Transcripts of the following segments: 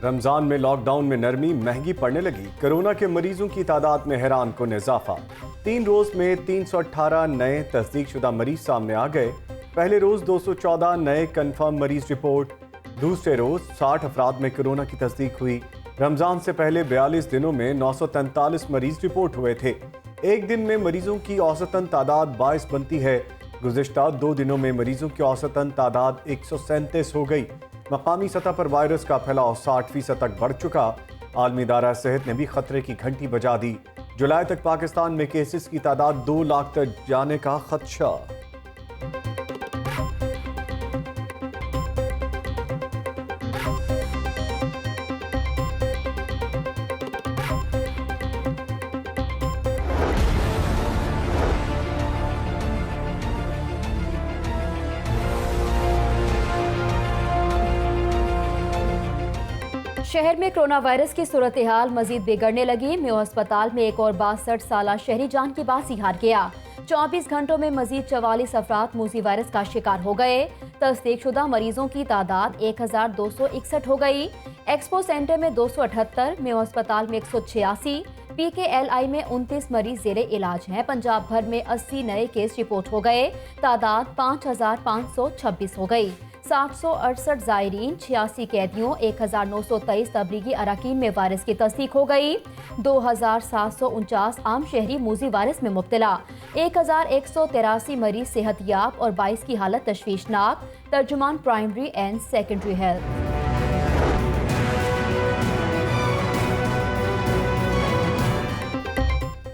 रमजान में लॉकडाउन में नरमी महंगी पड़ने लगी। कोरोना के मरीजों की तादाद में हैरान कुन इजाफा। 3 रोज में 318 नए तस्दीकशुदा मरीज सामने आ गए। पहले रोज 214 नए कन्फर्म मरीज रिपोर्ट। दूसरे रोज 60 अफराद में कोरोना की तस्दीक हुई। रमजान से पहले 42 दिनों में 943 मरीज रिपोर्ट हुए थे। एक दिन में मरीजों की औसतन तादाद 22 बनती है। गुज़िश्ता 2 दिनों में मरीजों की औसतन तादाद 137 हो गई। मकामी सतह पर वायरस का फैलाव 60% तक बढ़ चुका। आलमी इदारा सेहत ने भी खतरे की घंटी बजा दी। जुलाई तक पाकिस्तान में केसेस की तादाद 2 लाख तक जाने का खदशा। शहर में कोरोना वायरस की सूरत हाल मजीद बिगड़ने लगी। मेयो अस्पताल में एक और 62 साला शहरी जान की बासी हार गया। 24 घंटों में मजीद 44 अफराद मूजी वायरस का शिकार हो गए। तस्दीकशुदा मरीजों की तादाद 1261 हो गई। एक्सपो सेंटर में 278, मेयो अस्पताल में 186, PKLI में 29 मरीज जेरे इलाज हैं। पंजाब भर में 80 नए केस रिपोर्ट हो गए। तादाद 5526 हो गई। 768 जायरीन, 86 कैदियों, 1923 तबलीगी अरकान में वायरस की तस्दीक हो गई। 2749 आम शहरी मूजी वायरस में मुब्तला। 1183 मरीज सेहतयाब और 22 की हालत तशवीशनाक। तर्जुमान primary and secondary health.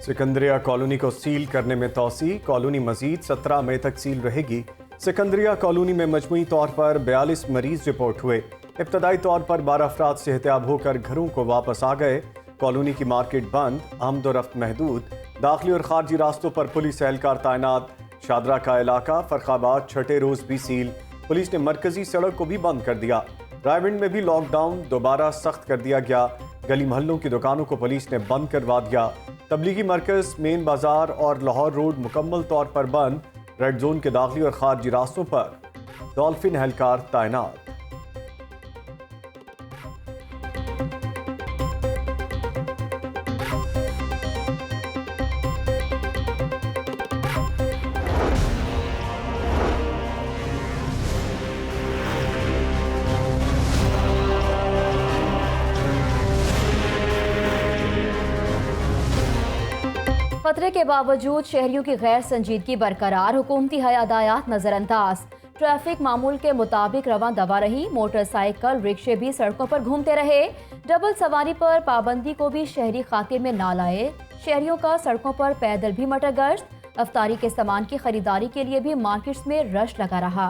Sikandaria colony को सील करने में तौसी। कॉलोनी मजीद 17 मई तक सील रहेगी। सिकंदरिया कॉलोनी में मजमूई तौर पर 42 मरीज रिपोर्ट हुए। इब्तदाई तौर पर 12 अफराद सेहतयाब होकर घरों को वापस आ गए। कॉलोनी की मार्केट बंद, आमद रफ्त महदूद। दाखिली और खारजी रास्तों पर पुलिस एहलकार तैनात। शादरा का इलाका फरखाबाद छठे रोज भी सील। पुलिस ने मरकजी सड़क को भी बंद कर दिया। रायविंड में भी लॉकडाउन दोबारा सख्त कर दिया गया। गली मोहल्लों की दुकानों को पुलिस ने बंद करवा दिया। तबलीगी मरकज, मेन बाजार और लाहौर रोड मुकम्मल तौर पर बंद। रेड जोन के दाखिली और खारजी रास्तों पर डॉल्फिन एहलकार तैनात। खतरे के बावजूद शहरियों की गैर संजीदगी बरकरार। हुकूमती हदायत नजरअंदाज। ट्रैफिक मामूल के मुताबिक रवां दवा रही। मोटरसाइकिल रिक्शे भी सड़कों पर घूमते रहे। डबल सवारी पर पाबंदी को भी शहरी खातिर में ना लाए। शहरियों का सड़कों पर पैदल भी मटगश्त। अफ्तारी के सामान की खरीदारी के लिए भी मार्केट्स में रश लगा रहा।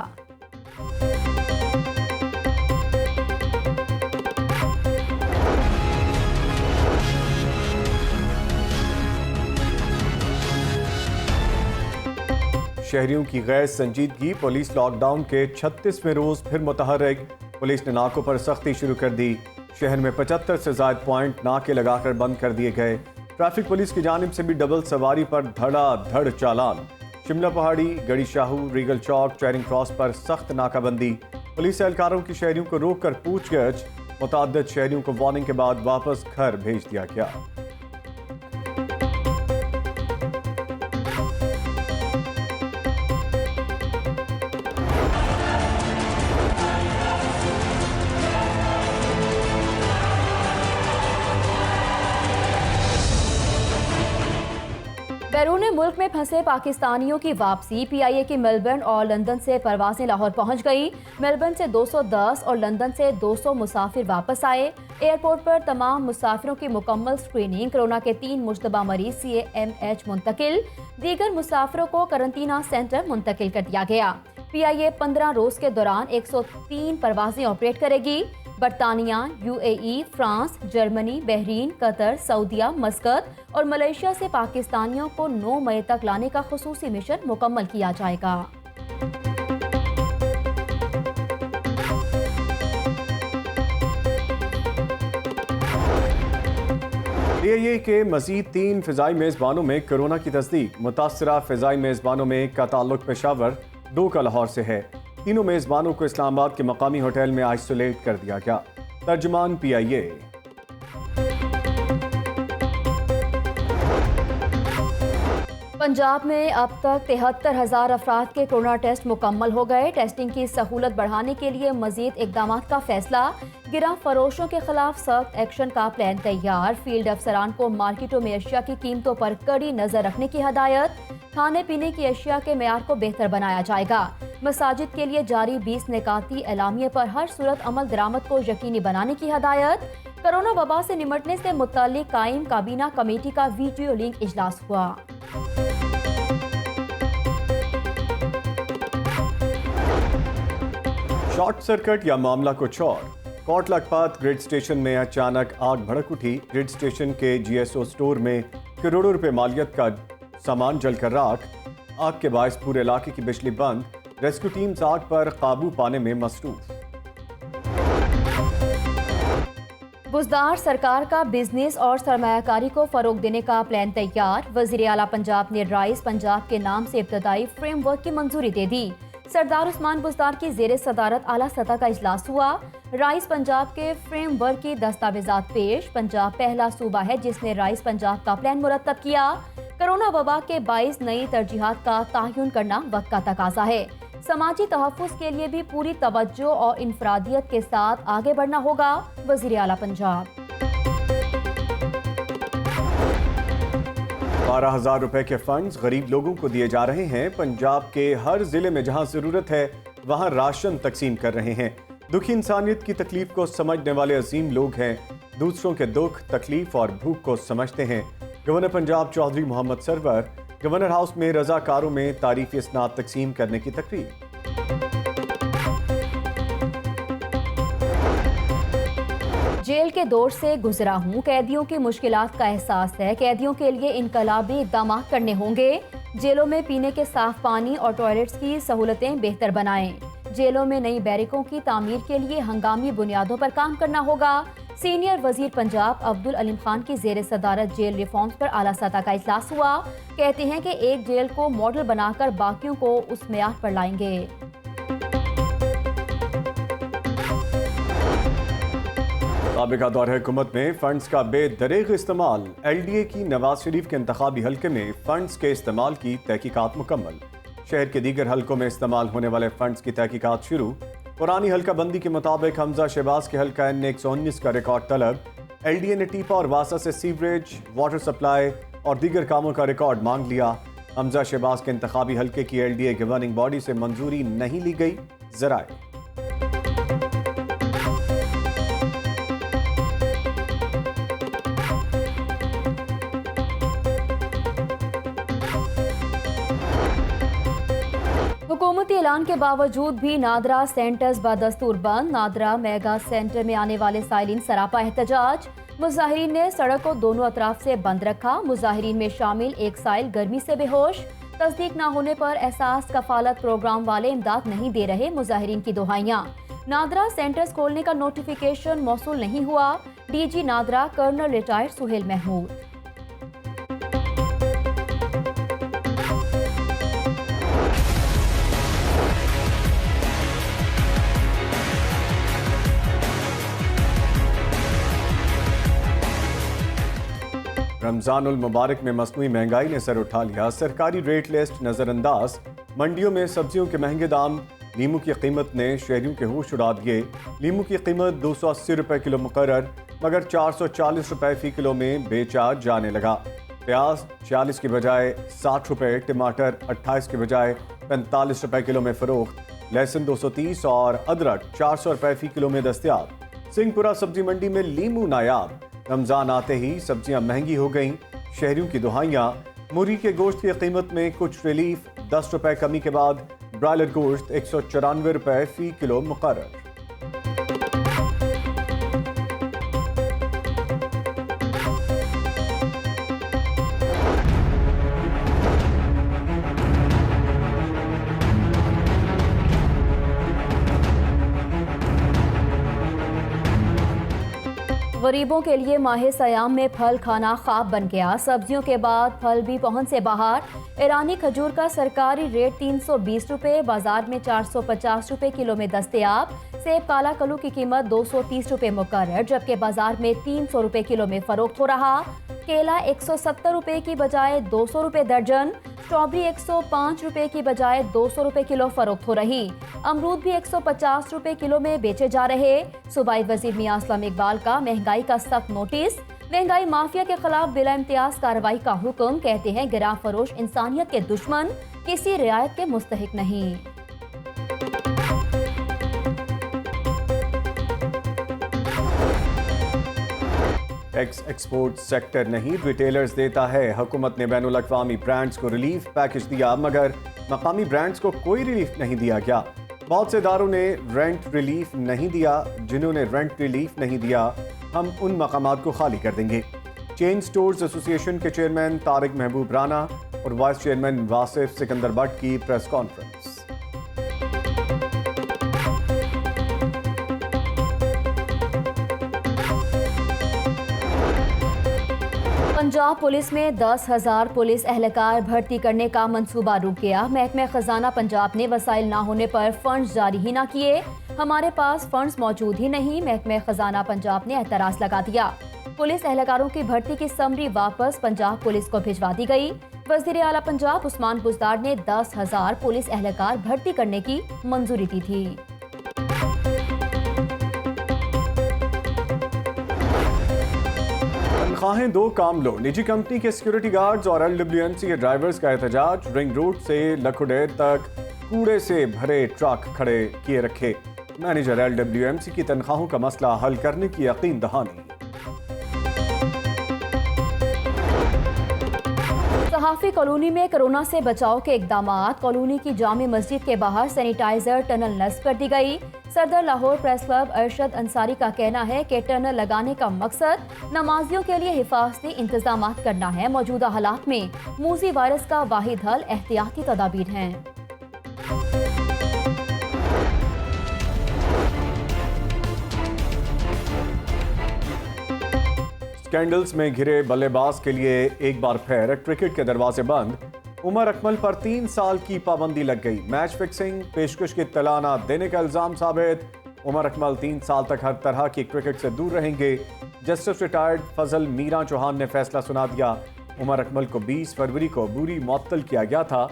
शहरियों की गैर संजीदगी। पुलिस लॉकडाउन के 36वें रोज फिर मुतहर्रिक। पुलिस ने नाकों पर सख्ती शुरू कर दी। शहर में 75 से ज्यादा पॉइंट नाके लगाकर बंद कर दिए गए। ट्रैफिक पुलिस की जानिब से भी डबल सवारी पर धड़ाधड़ चालान। शिमला पहाड़ी, गड़ी शाहू, रीगल चौक, चैरिंग क्रॉस पर सख्त नाकाबंदी। पुलिस एहलकारों की शहरियों को रोक कर पूछगछ। मुतअद्दिद शहरियों को वार्निंग के बाद वापस घर भेज दिया गया। बैरून मुल्क में फंसे पाकिस्तानियों की वापसी। PIA की मेलबर्न और लंदन से परवाजें लाहौर पहुंच गई। मेलबर्न से 210 और लंदन से 200 मुसाफिर वापस आए। एयरपोर्ट पर तमाम मुसाफिरों की मुकम्मल स्क्रीनिंग। कोरोना के 3 मुश्तबा मरीज CAMH मुंतकिल। दीगर मुसाफिरों को करंतना सेंटर मुंतकिल कर दिया गया। PIA 15 रोज के दौरान 103 परवाजें ऑपरेट करेगी। बरतानिया, UAE, France, Germany, Bahrain, Qatar, सऊदिया, मस्कत और मलेशिया से पाकिस्तानियों को 9 मई तक लाने का खुसूसी मिशन मुकम्मल किया जाएगा। PIA के मजीद 3 फ़िज़ाई मेज़बानों में कोरोना की तस्दीक। मुतासरा फ़िज़ाई मेज़बानों में एक का ताल्लुक पेशावर, 2 का लाहौर से है। तीनों मेज़बानों को इस्लामाबाद के मकामी होटल में आइसोलेट कर दिया गया। तर्जुमान PIA। पंजाब में अब तक 73,000 अफराद के कोरोना टेस्ट मुकम्मल हो गए। टेस्टिंग की सहूलत बढ़ाने के लिए मजीद इकदाम का फैसला। गिरा फरोशों के खिलाफ सख्त एक्शन का प्लान तैयार। फील्ड अफसरान को मार्केटों में अशिया की कीमतों पर कड़ी नजर रखने की हदायत। खाने पीने की अशिया के मेयार को बेहतर बनाया जाएगा। मसाजिद के लिए जारी 20 निकाती एलामिये पर हर सूरत अमल दरामद को यकीनी बनाने की हदायत। कोरोना वबा से निमटने से मुताल्लिक कायम काबीना कमेटी का वीडियो लिंक इजलास हुआ। शॉर्ट सर्किट या मामला कुछ और। कोट लखपत ग्रिड स्टेशन में अचानक आग भड़क उठी। ग्रिड स्टेशन के GSO स्टोर में करोड़ों रुपए मालियत का सामान जलकर राख। आग के बायस पूरे इलाके की बिजली बंद। रेस्क्यू टीम्स आग पर काबू पाने में मसरूफ। बुज़दार सरकार का बिजनेस और सरमायाकारी को फरोग देने का प्लान तैयार। वज़ीर आला पंजाब ने राइस पंजाब के नाम से इब्तदाई फ्रेमवर्क की मंजूरी दे दी। सरदार उस्मान बुज़दार की ज़ेरे सदारत आला सतह का इजलास हुआ। राइस पंजाब के फ्रेमवर्क की दस्तावेजात पेश। पंजाब पहला सूबा है जिसने राइस पंजाब का प्लान मुरतब किया। कोरोना वबा के 22 नई तरजीहात का तयन करना वक्त का तकाजा है। समाजी तहफ़्फ़ुज़ के लिए भी पूरी तवज्जो और इंफरादियत के साथ आगे बढ़ना होगा। वज़ीर आला पंजाब। 12,000 रुपए के फंड्स गरीब लोगों को दिए जा रहे हैं। पंजाब के हर जिले में जहां जरूरत है वहां राशन तकसीम कर रहे हैं। दुखी इंसानियत की तकलीफ को समझने वाले अजीम लोग हैं। दूसरों के दुख, तकलीफ और भूख को समझते हैं। Governor Punjab Chaudhry Mohammad Sarwar governor house में रजाकारों में तारीफी इसनाद तकसीम करने की तकरीर। जेल के दौर से गुजरा हूँ, कैदियों की मुश्किलात का एहसास है। कैदियों के लिए इनकलाबी इक़दाम करने होंगे। जेलों में पीने के साफ पानी और टॉयलेट्स की सहूलतें बेहतर बनाएं। जेलों में नई बैरिकों की तामीर के लिए हंगामी बुनियादों पर काम करना होगा। सीनियर वजीर पंजाब अब्दुल अलीम खान की ज़ेरे सदारत जेल रिफॉर्म्स पर आला सतह का इजलास हुआ। कहते हैं कि एक जेल को मॉडल बनाकर बाकियों को उस मेयार पर लाएंगे। साबिका दौर हुकूमत में फंड्स का बेदरीग इस्तेमाल। LDA की नवाज शरीफ के इंतखाबी हल्के में फंड्स के इस्तेमाल की तहकीकात मुकम्मल। शहर के दीगर हल्कों में इस्तेमाल होने वाले फंड्स की तहकीकात शुरू। पुरानी हल्का बंदी के मुताबिक हमजा शहबाज के हल्का N 119 का रिकॉर्ड तलब। LDA ने टीपा और वासा से सीवरेज, वाटर सप्लाई और दीगर कामों का रिकॉर्ड मांग लिया। हमजा शहबाज के इंतखाबी हल्के की LDA गवर्निंग बॉडी से मंजूरी नहीं ली गई। जराए हुकूमती ऐलान के बावजूद भी नादरा सेंटर्स बदस्तूर बंद। नादरा मेगा सेंटर में आने वाले साइलिन सरापा एहतजाज। मुजाहिरीन ने सड़क को दोनों अतराफ से बंद रखा। मुजाहिरीन में शामिल एक साइल गर्मी से बेहोश। तस्दीक न होने पर एहसास कफालत प्रोग्राम वाले इमदाद नहीं दे रहे। मुजाहिरीन की दुहाइयां। नादरा सेंटर्स खोलने का नोटिफिकेशन मौसूल नहीं हुआ। DG NADRA colonel retired Suhail Mahmood. रमजानुल मुबारक में मसनूई महंगाई ने सर उठा लिया। सरकारी रेट लिस्ट नजरअंदाज। मंडियों में सब्जियों के महंगे दाम। लीमू की कीमत ने शहरियों के होश उड़ा दिए। लीमू की कीमत 280 रुपए किलो मुकर्रर, मगर 440 रुपए फी किलो में बेचा जाने लगा। प्याज 40 की बजाय 60 रुपए, टमाटर 28 की बजाय 45 रुपए किलो में फरोख्त। लहसुन 230 और अदरक 400 रुपए फी किलो में दस्तयाब। सिंहपुरा सब्जी मंडी में लीमू नायाब। रमजान आते ही सब्जियां महंगी हो गईं। शहरियों की दुहाइयां। मुर्गी के गोश्त की कीमत में कुछ रिलीफ। 10 रुपए कमी के बाद ब्रायलर गोश्त 194 रुपए फी किलो मुकर्रर। गरीबों के लिए माह सयाम में फल खाना ख्वाब बन गया। सब्जियों के बाद फल भी पहुंच से बाहर। ईरानी खजूर का सरकारी रेट 320 रुपए, बाजार में 450 रुपए किलो में दस्तयाब। सेब काला कलू की कीमत 230 रुपए मुकर्रर, जबकि बाजार में 300 रुपए किलो में फरोख्त हो रहा। केला 170 रुपए की बजाय 200 रुपए दर्जन, स्ट्रॉबेरी 105 रुपए की बजाय 200 रुपए किलो फरोख्त हो रही। अमरूद भी 150 रुपए किलो में बेचे जा रहे। सूबाई वजीर मियां असलम इकबाल का महंगाई का सख्त नोटिस। महंगाई माफिया के खिलाफ बिला इम्तियाज कार्रवाई का हुक्म। कहते हैं गिरां फरोश इंसानियत के दुश्मन, किसी रियायत के मुस्तहिक नहीं। एक्सपोर्ट सेक्टर नहीं, रिटेलर्स देता है। हुकूमत ने बैनुल अक़वामी ब्रांड्स को रिलीफ पैकेज दिया, मगर मकामी ब्रांड्स को कोई रिलीफ नहीं दिया गया। बहुत से इदारों ने रेंट रिलीफ नहीं दिया। जिन्होंने रेंट रिलीफ नहीं दिया, हम उन मकामात को खाली कर देंगे। चेन स्टोर्स एसोसिएशन के चेयरमैन तारिक महबूब राना और वाइस चेयरमैन वासिफ सिकंदर भट्ट की प्रेस कॉन्फ्रेंस। पंजाब पुलिस में 10,000 पुलिस एहलकार भर्ती करने का मंसूबा रुक गया। महकमे खजाना पंजाब ने वसाइल ना होने पर फंड्स जारी ही ना किए। हमारे पास फंड्स मौजूद ही नहीं, महकमे खजाना पंजाब ने एतराज लगा दिया। पुलिस एहलकारों की भर्ती की समरी वापस पंजाब पुलिस को भिजवा दी गई। वज़ीर आला पंजाब उस्मान बुज़दार ने 10,000 पुलिस एहलकार भर्ती करने की मंजूरी दी थी। तनख्वाहें दो काम लो। निजी कंपनी के सिक्योरिटी गार्ड्स और LWMC के ड्राइवर्स का एहतजाज। रिंग रोड से लखुडेर तक कूड़े से भरे ट्रक खड़े किए रखे। मैनेजर LWMC की तनख्वाहों का मसला हल करने की यकीन दहानी। सहाफी कॉलोनी में कोरोना से बचाव के इकदामात। कॉलोनी की जामे मस्जिद के बाहर सैनिटाइजर टनल नस्ब कर दी गई। सदर लाहौर प्रेस क्लब अरशद अंसारी का कहना है कि टनल लगाने का मकसद नमाजियों के लिए हिफाजती इंतजाम करना है। मौजूदा हालात में मूजी वायरस का वाहिद हल एहतियाती तदाबीर हैं। स्कैंडल्स में घिरे बल्लेबाज के लिए एक बार फिर क्रिकेट के दरवाजे बंद। उमर अकमल पर 3 साल की पाबंदी लग गई। मैच फिक्सिंग, पेशकश की इत्तला न देने का इल्जाम साबित। उमर अकमल 3 साल तक हर तरह की क्रिकेट से दूर रहेंगे। जस्टिस रिटायर्ड फजल मीरा चौहान ने फैसला सुना दिया। उमर अकमल को 20 फरवरी को बुरी मुअत्तल किया गया था।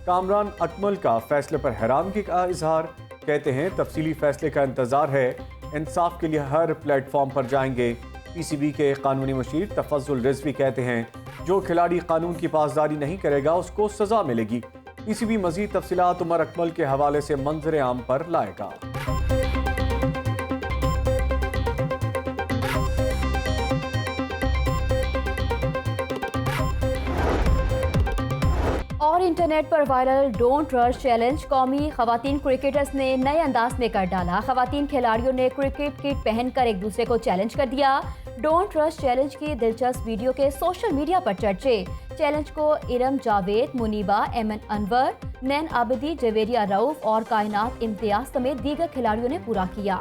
कामरान अकमल का फैसले पर हैरानगी का इजहार। कहते हैं तफसीली फैसले का इंतजार है। इंसाफ के लिए हर प्लेटफॉर्म पर जाएंगे। PCB के कानूनी मुशीर तफज्जुल रिजवी कहते हैं जो खिलाड़ी कानून की पासदारी नहीं करेगा उसको सजा मिलेगी। PCB मजीद तफसीलात उमर अकमल के हवाले से मंजर आम पर लाएगा। और इंटरनेट पर वायरल डोंट रश चैलेंज कौमी खवातीन क्रिकेटर्स ने नए अंदाज में कर डाला। खवातीन खिलाड़ियों ने क्रिकेट किट पहनकर एक दूसरे को चैलेंज कर दिया। डोंट रश चैलेंज की दिलचस्प वीडियो के सोशल मीडिया पर चर्चे। चैलेंज को इरम जावेद, मुनीबा, एमन अनवर, नैन आबिदी, जवेरिया रऊफ और कायनात इम्तियाज समेत दीगर खिलाड़ियों ने पूरा किया।